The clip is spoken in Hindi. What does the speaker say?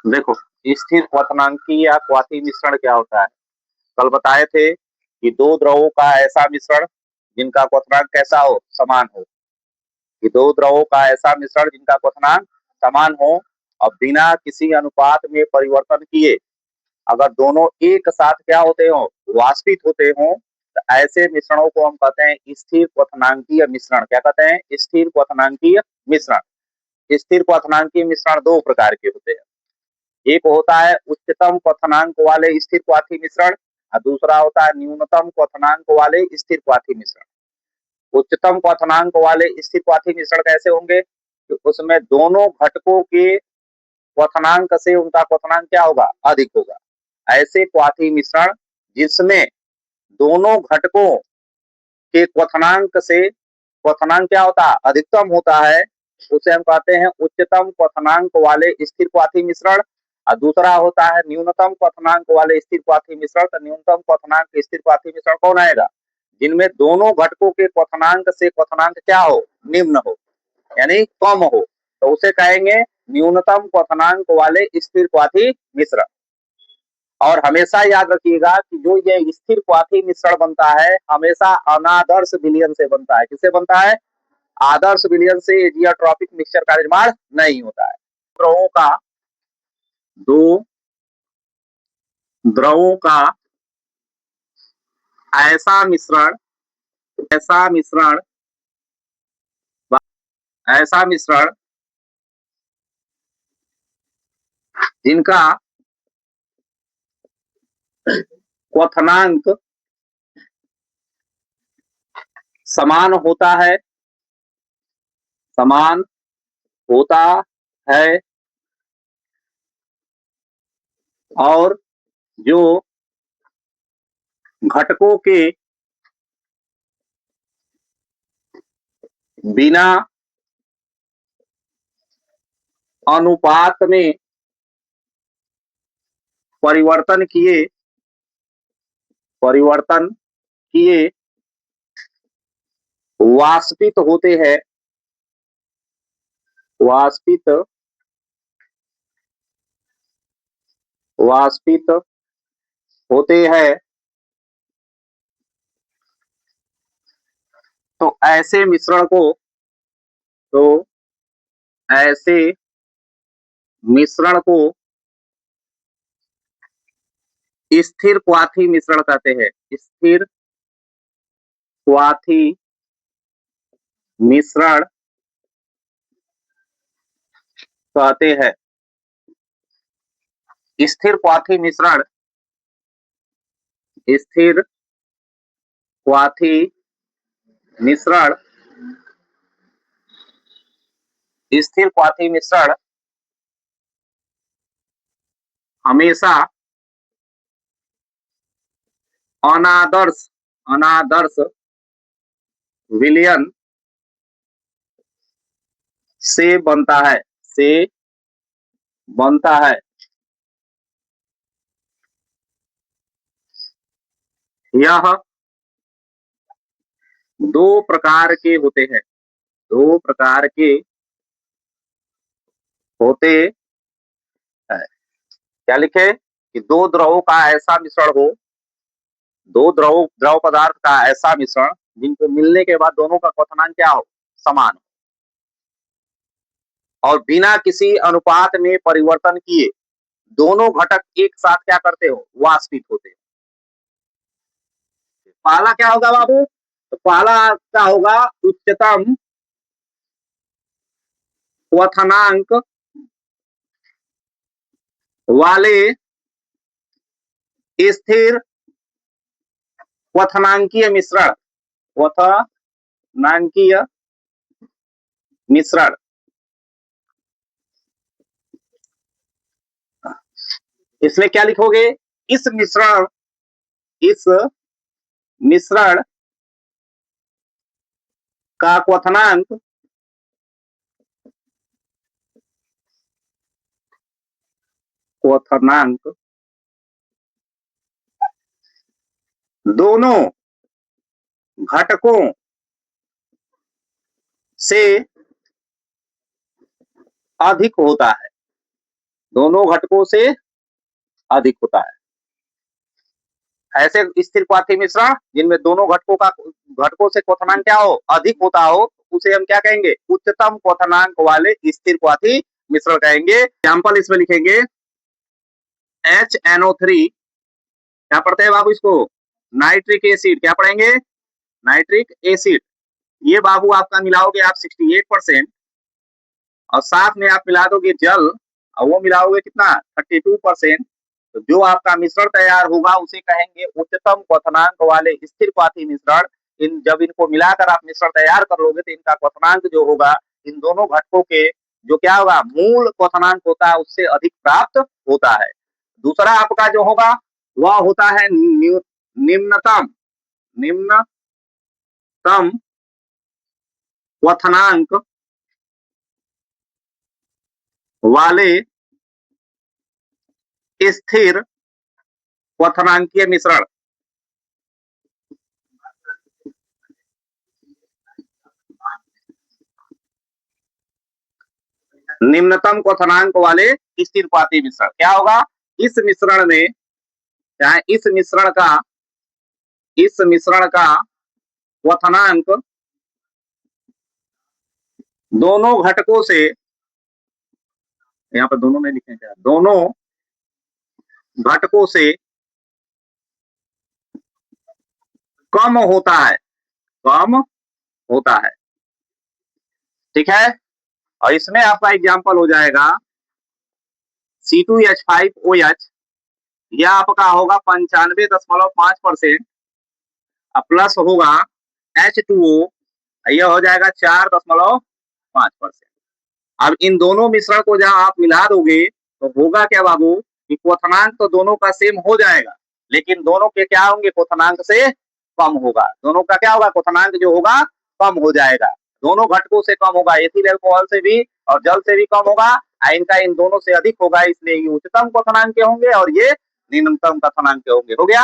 देखो, स्थिर क्वथनांकी या क्वाथी मिश्रण क्या होता है? कल बताए थे कि दो द्रवों का ऐसा मिश्रण जिनका क्वथनांक कैसा हो, समान हो। कि दो द्रवों का ऐसा मिश्रण जिनका क्वथनांक समान हो और बिना किसी अनुपात में परिवर्तन किए अगर दोनों एक साथ क्या होते हो, वाष्पित होते हो, तो ऐसे मिश्रणों को हम कहते हैं स्थिर क्वथनांकीय मिश्रण। क्या कहते हैं? स्थिर क्वथनांकीय मिश्रण। स्थिर क्वथनांकीय मिश्रण दो प्रकार के होते हैं। एक होता है उच्चतम क्वथनांक वाले स्थिर क्वाथी मिश्रण और दूसरा होता है न्यूनतम क्वथनांक वाले स्थिर क्वाथी मिश्रण। उच्चतम क्वथनांक वाले स्थिर क्वाथी मिश्रण कैसे होंगे? तो उसमें दोनों घटकों के क्वथनांक से उनका क्वथनांक क्या होगा? अधिक होगा। ऐसे क्वाथी मिश्रण जिसमें दोनों घटकों के क्वथनांक से क्वथनांक क्या होता है? अधिकतम होता है। उसे हम कहते हैं उच्चतम क्वथनांक वाले स्थिर क्वाथी मिश्रण। और दूसरा होता है न्यूनतम क्वथनांक वाले स्थिर क्वाथी मिश्रण। तो न्यूनतम क्वथनांक स्थिर क्वाथी मिश्रण कौन आएगा? जिनमें दोनों घटकों के क्वथनांक से क्वथनांक क्या हो? निम्न हो, यानी कम हो, तो उसे कहेंगे न्यूनतम क्वथनांक वाले स्थिर क्वाथी मिश्रण। और हमेशा याद रखिएगा कि जो ये स्थिर क्वाथी मिश्रण बनता है हमेशा अनादर्श विलयन से बनता है। किससे बनता है? आदर्श विलयन से एजियोट्रॉपिक मिक्सचर का निर्माण नहीं होता है। द्रवों का दो द्रवों का ऐसा मिश्रण ऐसा मिश्रण ऐसा मिश्रण जिनका क्वथनांक समान होता है समान होता है और जो घटकों के बिना अनुपात में परिवर्तन किए वाष्पित होते हैं वाष्पित वाष्पित होते हैं तो तो ऐसे मिश्रण को स्थिर क्वाथी मिश्रण कहते हैं। स्थिर क्वाथी मिश्रण कहते हैं। स्थिर क्वाथी मिश्रण स्थिर क्वाथी मिश्रण स्थिर क्वाथी मिश्रण हमेशा अनादर्श विलयन से बनता है। यह दो प्रकार के होते हैं दो प्रकार के होते हैं। क्या लिखे? कि दो द्रवों का ऐसा मिश्रण हो दो द्रव पदार्थ का ऐसा मिश्रण जिनको मिलने के बाद दोनों का क्वथनांक क्या हो? समान हो और बिना किसी अनुपात में परिवर्तन किए दोनों घटक एक साथ क्या करते हो? वाष्पित होते हो। पहला क्या होगा बाबू? तो पहला क्या होगा? उच्चतम क्वथनांक वाले स्थिर क्वथनांकीय मिश्रण इसमें क्या लिखोगे? इस मिश्रण का क्वथनांक दोनों घटकों से अधिक होता है। दोनों घटकों से अधिक होता है। ऐसे स्थिर क्वाथी मिश्रण जिनमें दोनों घटकों से क्वथनांक क्या हो, अधिक होता हो, उसे हम क्या कहेंगे, उच्चतम क्वथनांक वाले स्थिर क्वाथी मिश्रण कहेंगे। एग्जाम्पल इसमें लिखेंगे HNO3, क्या पढ़ते हैं बाबू इसको, नाइट्रिक एसिड, क्या पढ़ेंगे, नाइट्रिक एसिड। ये बाबू आपका मिलाओगे आप 68% और साथ में आप मिला दोगे जल और वो मिलाओगे कितना 32%, तो जो आपका मिश्रण तैयार होगा उसे कहेंगे उच्चतम क्वथनांक वाले स्थिर क्वाथी मिश्रण। इन जब इनको मिलाकर आप मिश्रण तैयार कर लोगे तो इनका क्वथनांक जो होगा इन दोनों घटकों के जो क्या होगा मूल क्वथनांक होता है उससे अधिक प्राप्त होता है। दूसरा आपका जो होगा वह होता है निम्नतम क्वथनांक वाले स्थिर क्वथनांकीय मिश्रण। निम्नतम क्वथनांक वाले स्थिर क्वाथी मिश्रण क्या होगा, इस मिश्रण में चाहे इस मिश्रण का क्वथनांक दोनों घटकों से, यहाँ पर दोनों में लिखे क्या, दोनों घटकों से कम होता है, कम होता है, ठीक है। और इसमें आपका एग्जाम्पल हो जाएगा C2H5OH, यह आपका होगा 95.5% प्लस होगा H2O, यह हो जाएगा 4.5%। अब इन दोनों मिश्रण को जहां आप मिला दोगे तो होगा क्या बाबू कि क्वथनांक तो दोनों का सेम हो जाएगा लेकिन दोनों के क्या होंगे, क्वथनांक से कम होगा, दोनों का क्या होगा, क्वथनांक जो होगा कम हो जाएगा, दोनों घटकों से कम होगा, एथिल अल्कोहल से भी और जल से भी कम होगा, इनका इन दोनों से अधिक होगा, इसलिए ये उच्चतम क्वथनांक के होंगे और ये निम्नतम क्वथनांक के होंगे। हो गया।